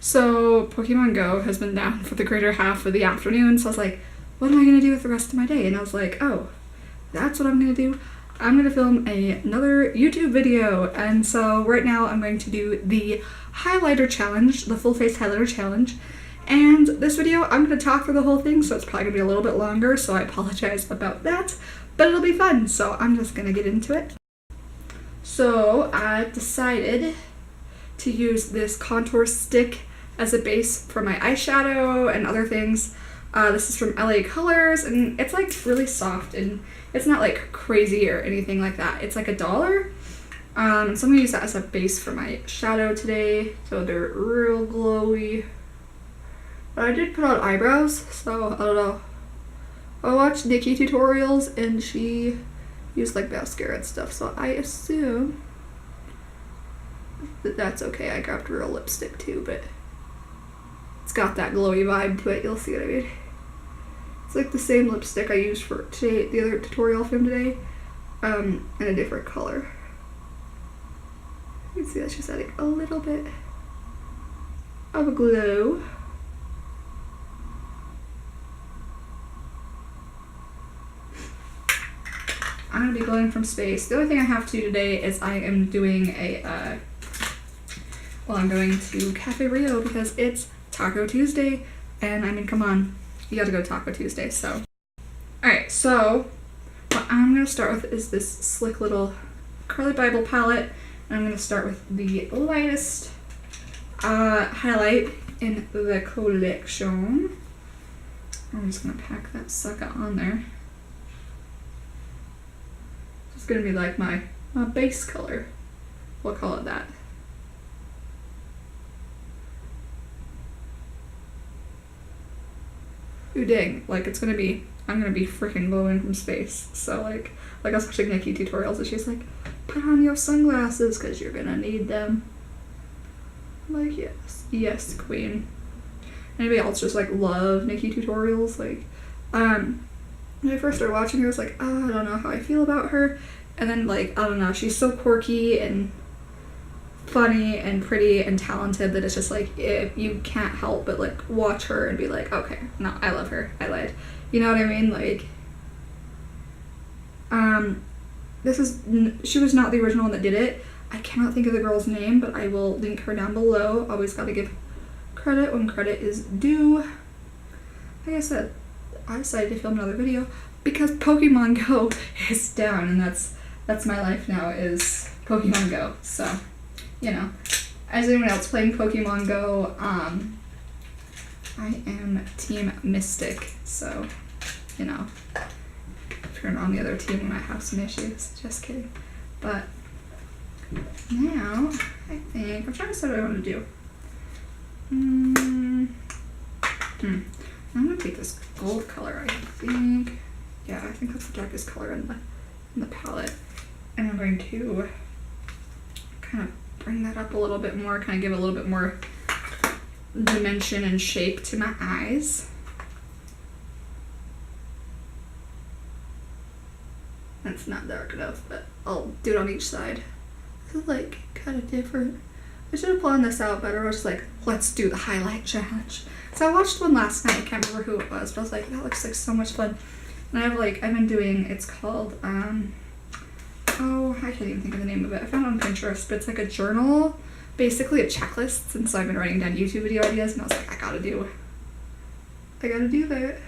So Pokemon Go has been down for the greater half of the afternoon, so I was like, what am I going to do with the rest of my day? And I was like, oh, that's what I'm going to do. I'm going to film another YouTube video. And so right now I'm going to do the highlighter challenge, the full face highlighter challenge. And this video, I'm going to talk through the whole thing, so it's probably going to be a little bit longer, so I apologize about that. But it'll be fun, so I'm just going to get into it. So I decided to use this contour stick as a base for my eyeshadow and other things. This is from LA Colors, and it's like really soft, and it's not like crazy or anything like that. It's like $1. So I'm gonna use that as a base for my shadow today, so they're real glowy. But I did put on eyebrows, so I don't know. I watched Nikki tutorials, and she used like mascara and stuff, so I assume that that's okay. I grabbed real lipstick too, but it's got that glowy vibe to it. You'll see what I mean. It's like the same lipstick I used for today, the other tutorial film today, in a different color. You can see that she's adding a little bit of a glow. I'm gonna be glowing from space. The only thing I have to do today is I am doing a, I'm going to Cafe Rio because it's Taco Tuesday, and I mean, come on, you gotta go Taco Tuesday, so. Alright, so what I'm gonna start with is this slick little Carli Bybel palette, and I'm gonna start with the lightest highlight in the collection. I'm just gonna pack that sucker on there. It's gonna be like my base color. We'll call it that. Ooh dang, like I'm gonna be freaking glowing from space. So like I was watching Nikki tutorials and she's like, put on your sunglasses because you're gonna need them. I'm like, yes queen. Anybody else just like love Nikki tutorials? Like, when I first started watching her, I was like, oh, I don't know how I feel about her. And then like, I don't know, she's so quirky and funny and pretty and talented that it's just like, if you can't help but like watch her and be like, okay, no, I love her, I lied. You know what I mean? Like, she was not the original one that did it. I cannot think of the girl's name, but I will link her down below. Always gotta give credit when credit is due. Like I said, I decided to film another video because Pokemon Go is down, and that's my life now, is Pokemon Go. So, you know, as anyone else playing Pokemon Go, I am Team Mystic, so, you know, turn on the other team when I have some issues. Just kidding. But now, I think, I'm trying to decide what I want to do. I'm gonna take this gold color, I think. Yeah, I think that's the darkest color in the palette. And I'm going to kind of bring that up a little bit more, kind of give a little bit more dimension and shape to my eyes. That's not dark enough, but I'll do it on each side. This is like kind of different. I should have planned this out better. I was just like, let's do the highlight challenge. So I watched one last night, I can't remember who it was, but I was like, that looks like so much fun. And I've been doing, it's called, oh, I can't even think of the name of it. I found it on Pinterest, but it's like a journal, basically a checklist. And so I've been writing down YouTube video ideas, and I was like, I gotta do that.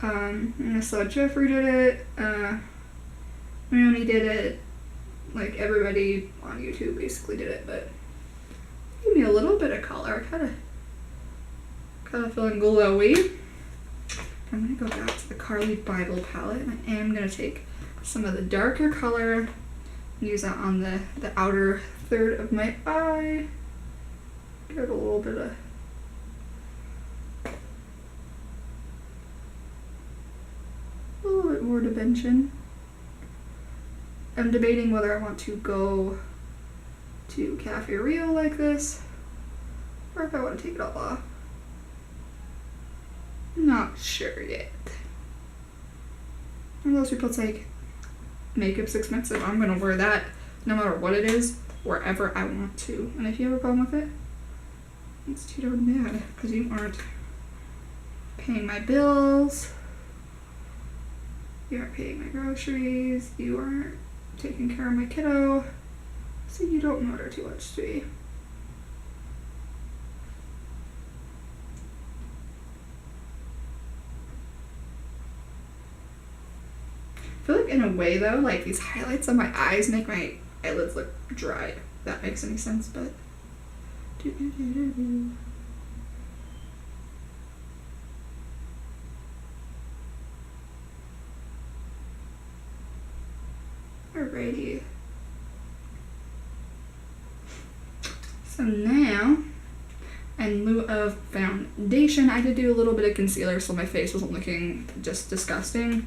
And I saw Jeffrey did it, Marioni did it, like everybody on YouTube basically did it, but give me a little bit of color. Kind of feeling glowy. I'm gonna go back to the Carli Bybel palette, and I am gonna take some of the darker color and use that on the outer third of my eye. Give it a little bit more dimension. I'm debating whether I want to go to Cafe Rio like this, or if I want to take it all off. Not sure yet. One of those people that's like, makeup's expensive, I'm gonna wear that no matter what it is, wherever I want to. And if you have a problem with it, It's too darn bad because you aren't paying my bills. You aren't paying my groceries. You aren't taking care of my kiddo. So you don't matter too much to me. I feel like in a way though, like these highlights on my eyes make my eyelids look dry. If that makes any sense, but. Alrighty. So now, in lieu of foundation, I did do a little bit of concealer so my face wasn't looking just disgusting.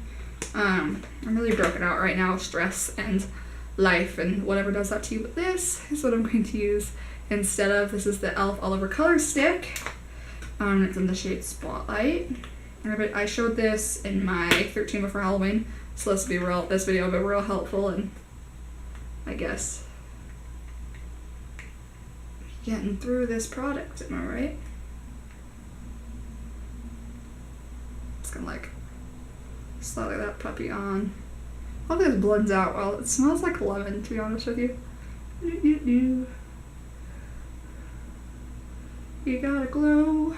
I'm really broken out right now, stress and life and whatever does that to you. But this is what I'm going to use instead of. This is the e.l.f. All Over Color Stick. It's in the shade Spotlight. I showed this in my 13 before Halloween, so this video will be real helpful and I guess getting through this product, am I right? Just gonna like slowly that puppy on. Hopefully this blends out well. It smells like lemon, to be honest with you. You gotta glow.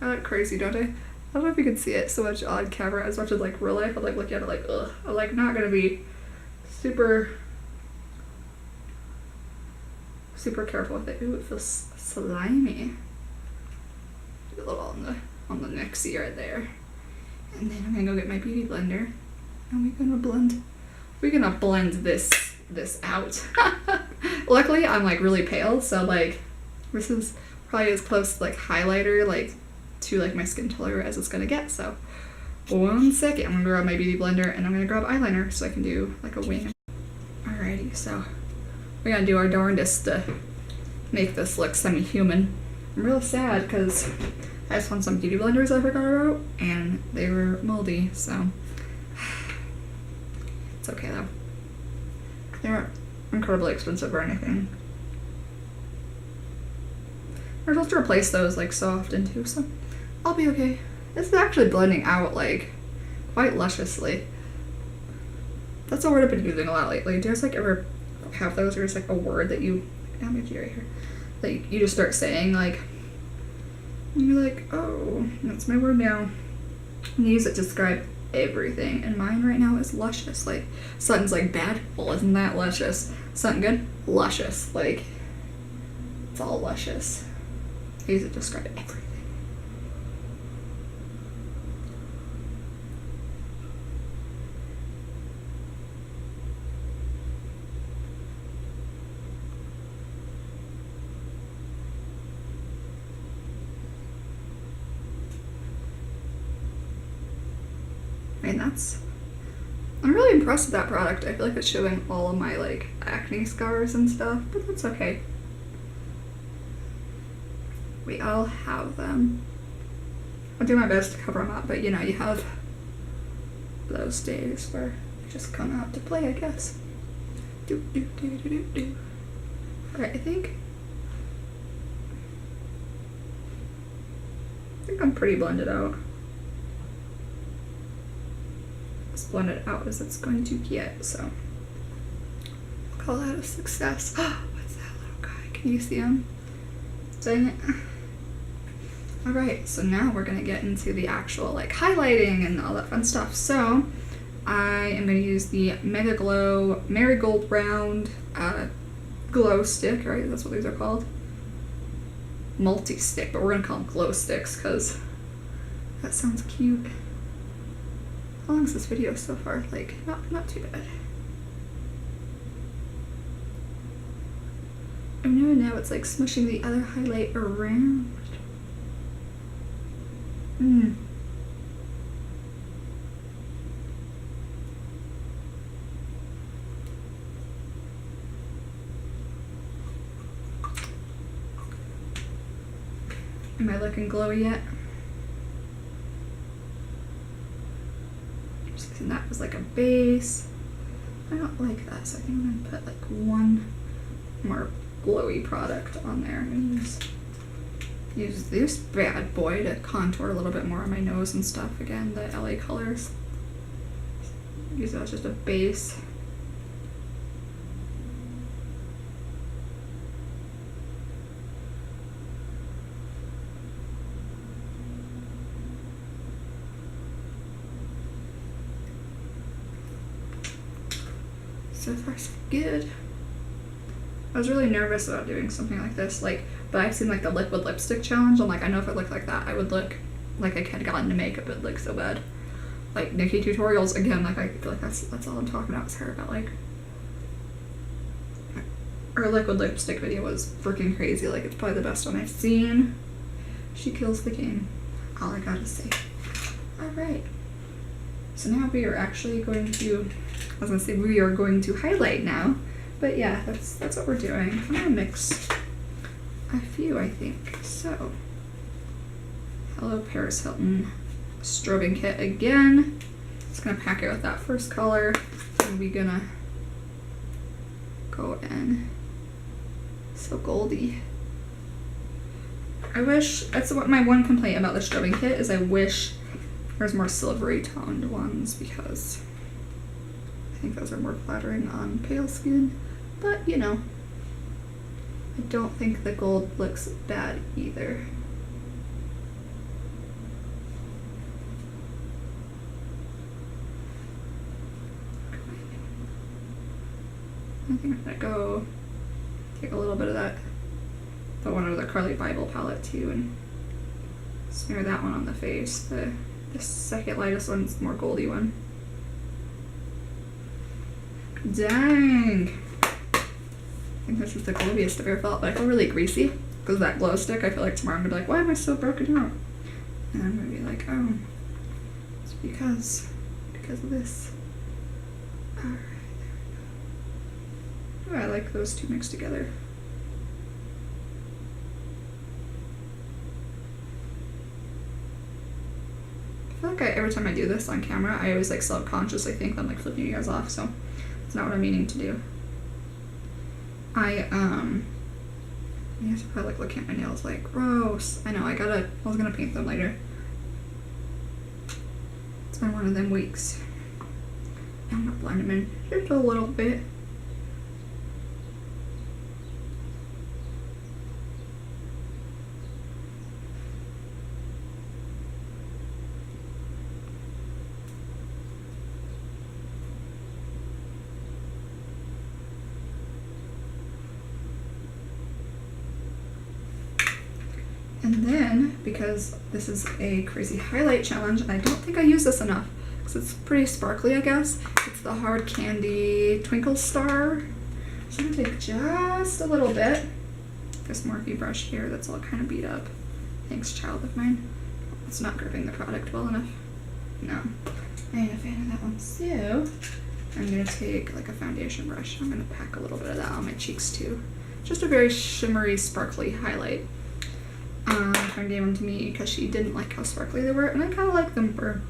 I look crazy, don't I? I don't know if you can see it so much on camera as much as like real life. I'm like looking at it like, ugh. I'm like not gonna be super careful with it. Ooh, it feels slimy. Do a little on the nexie right there. And then I'm gonna go get my beauty blender and we're gonna blend this out. Luckily I'm like really pale, so like this is probably as close to like highlighter like to like my skin color as it's gonna get. So 1 second, I'm gonna grab my beauty blender and I'm gonna grab eyeliner so I can do like a wing. Alrighty, so we're gonna do our darndest to make this look semi-human. I'm real sad because I just found some beauty blenders I forgot about and they were moldy, so it's okay though. They aren't incredibly expensive or anything. We're supposed to replace those like so often too, so I'll be okay. This is actually blending out like quite lusciously. That's a word I've been using a lot lately. Do you guys like ever have those where it's like a word that you, I'm right here, that you just start saying like, and you're like, oh, that's my word now. And use it to describe everything. And mine right now is luscious. Like something's like bad, well isn't that luscious? Something good, luscious. Like it's all luscious. I use it to describe everything. I mean, I'm really impressed with that product. I feel like it's showing all of my like acne scars and stuff, but that's okay. We all have them. I'll do my best to cover them up, but you know, you have those days where they just come out to play, I guess. Alright, I think I'm pretty blended out. As blended out as it's going to get, so I'll call that a success. What's that little guy? Can you see him? Dang it. Alright, so now we're gonna get into the actual like highlighting and all that fun stuff. So I am gonna use the Mega Glow Marigold Round glow stick, right? That's what these are called. Multi-stick, but we're gonna call them glow sticks because that sounds cute. How long is this video so far? Like, not too bad. And now it's like smushing the other highlight around. Am I looking glowy yet? Just using that as like a base. I don't like that, so I think I'm gonna put like one more glowy product on there. And use this bad boy to contour a little bit more on my nose and stuff. Again, the LA Colors. Use that as just a base. So far so good. I was really nervous about doing something like this, but I've seen the liquid lipstick challenge. I'm I know if it looked like that, I would look like I had gotten into makeup. It looked so bad. Nikkie Tutorials, again, I feel like that's all I'm talking about is her, but her liquid lipstick video was freaking crazy. It's probably the best one I've seen. She kills the game. All I gotta say. Alright. So now we are actually going to, I was gonna say we are going to highlight now, but yeah, that's what we're doing. I'm gonna mix a few, I think. So, hello Paris Hilton strobing kit again. Just gonna pack it with that first color, and we're gonna go in. So goldy. I wish, that's what my one complaint about the strobing kit is, I wish there's more silvery toned ones, because I think those are more flattering on pale skin. But you know, I don't think the gold looks bad either. I think I'm gonna go take a little bit of that, the one out of the Carly Bible palette too, and smear that one on the face. The second lightest one's the more goldy one. Dang! I think this is the glowiest I've ever felt, but I feel really greasy because of that glow stick. I feel like tomorrow I'm gonna be like, why am I so broken out? And I'm gonna be like, oh, it's because of this. Alright, there we go. Oh, I like those two mixed together. I feel like every time I do this on camera, I always self-consciously think I'm flipping you guys off, so it's not what I'm meaning to do. I guess if I looking at my nails gross. I know, I was gonna paint them later. It's been one of them weeks. I'm gonna blend them in just a little bit. And then, because this is a crazy highlight challenge, and I don't think I use this enough, because it's pretty sparkly, I guess. It's the Hard Candy Twinkle Star. So I'm gonna take just a little bit. This Morphe brush here that's all kind of beat up. Thanks, child of mine. It's not gripping the product well enough. No, I ain't a fan of that one. So I'm gonna take a foundation brush. I'm gonna pack a little bit of that on my cheeks too. Just a very shimmery, sparkly highlight. My friend gave them to me because she didn't like how sparkly they were, and I kind of like them for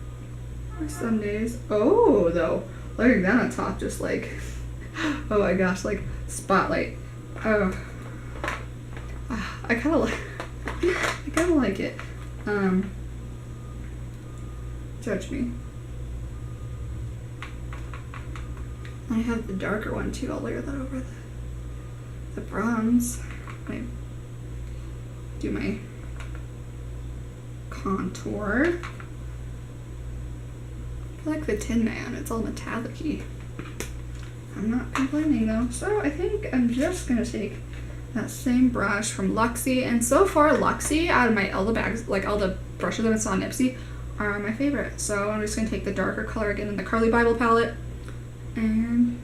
some days. Oh, though, look at that on top, just oh my gosh, spotlight. Oh, I kind of like it. Judge me. I have the darker one too. I'll layer that over the bronze. I do my contour. I like the Tin Man, it's all metallic-y. I'm not complaining though. So I think I'm just gonna take that same brush from Luxie, and so far Luxie, out of all the bags, all the brushes that I saw on Ipsy, are my favorite. So I'm just gonna take the darker color again in the Carly Bible palette, and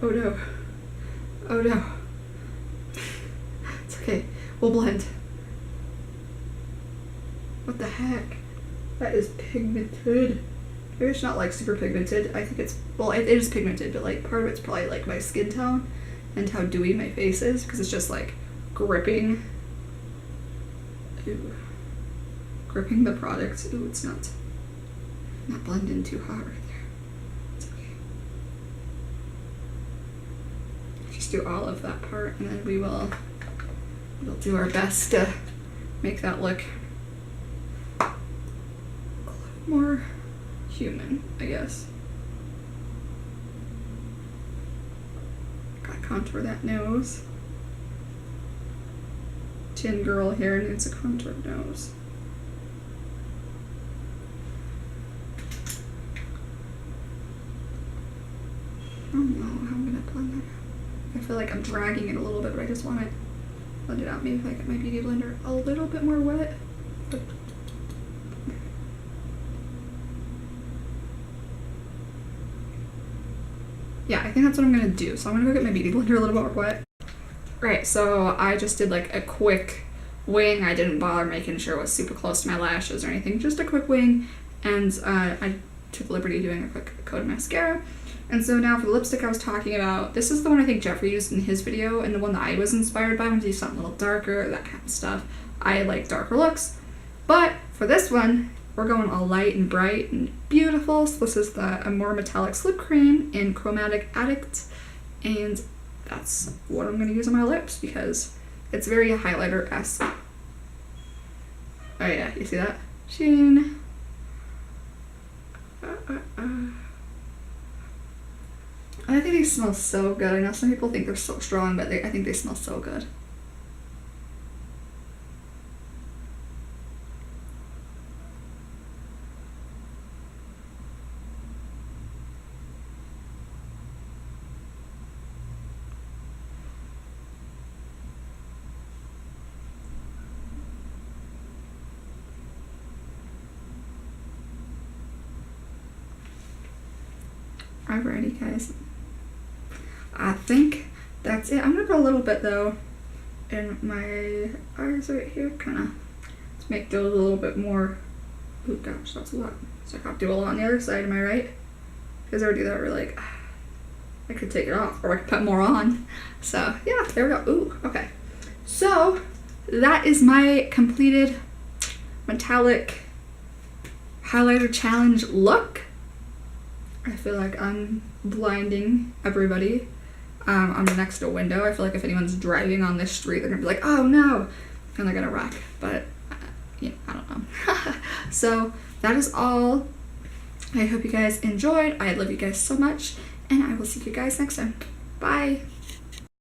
oh no, oh no, it's okay. We'll blend. What the heck? That is pigmented. Maybe it's not super pigmented. I think it's, well, it is pigmented, but part of it's probably my skin tone and how dewy my face is, because it's just gripping. Ooh. Gripping the product. Ooh, it's not blending too hot right there. It's okay. just do all of that part, and then we'll do our best to make that look more human, I guess. Gotta contour that nose. Chin girl here needs a contoured nose. I don't know how I'm gonna blend that. I feel like I'm dragging it a little bit, but I just want to blend it out. Maybe if I get my beauty blender a little bit more wet. Yeah, I think that's what I'm gonna do. So I'm gonna go get my beauty blender a little more wet. Right, so I just did like a quick wing. I didn't bother making sure it was super close to my lashes or anything. Just a quick wing, and I took the liberty of doing a quick coat of mascara. And so now for the lipstick I was talking about, this is the one I think Jeffrey used in his video, and the one that I was inspired by, wanted to do something a little darker, that kind of stuff. I like darker looks. But for this one, we're going all light and bright and beautiful. So this is the Amore Metallics Lip Cream in Chromatic Addict, and that's what I'm going to use on my lips because it's very highlighter-esque. Oh yeah, you see that? Sheen. I think they smell so good. I know some people think they're so strong, but I think they smell so good. Alrighty, guys. I think that's it. I'm gonna put a little bit though in my eyes right here, kind of to make those a little bit more. Oh gosh, that's a lot. So I gotta do a lot on the other side. Am I right? Because I would do that. We're like, I could take it off, or I could put more on. So yeah, there we go. Ooh, okay. So that is my completed metallic highlighter challenge look. I feel like I'm blinding everybody. I'm next to a window. I feel like if anyone's driving on this street, they're gonna be like, oh no, and they're gonna wreck. But yeah, I don't know. So that is all. I hope you guys enjoyed. I love you guys so much, and I will see you guys next time. Bye.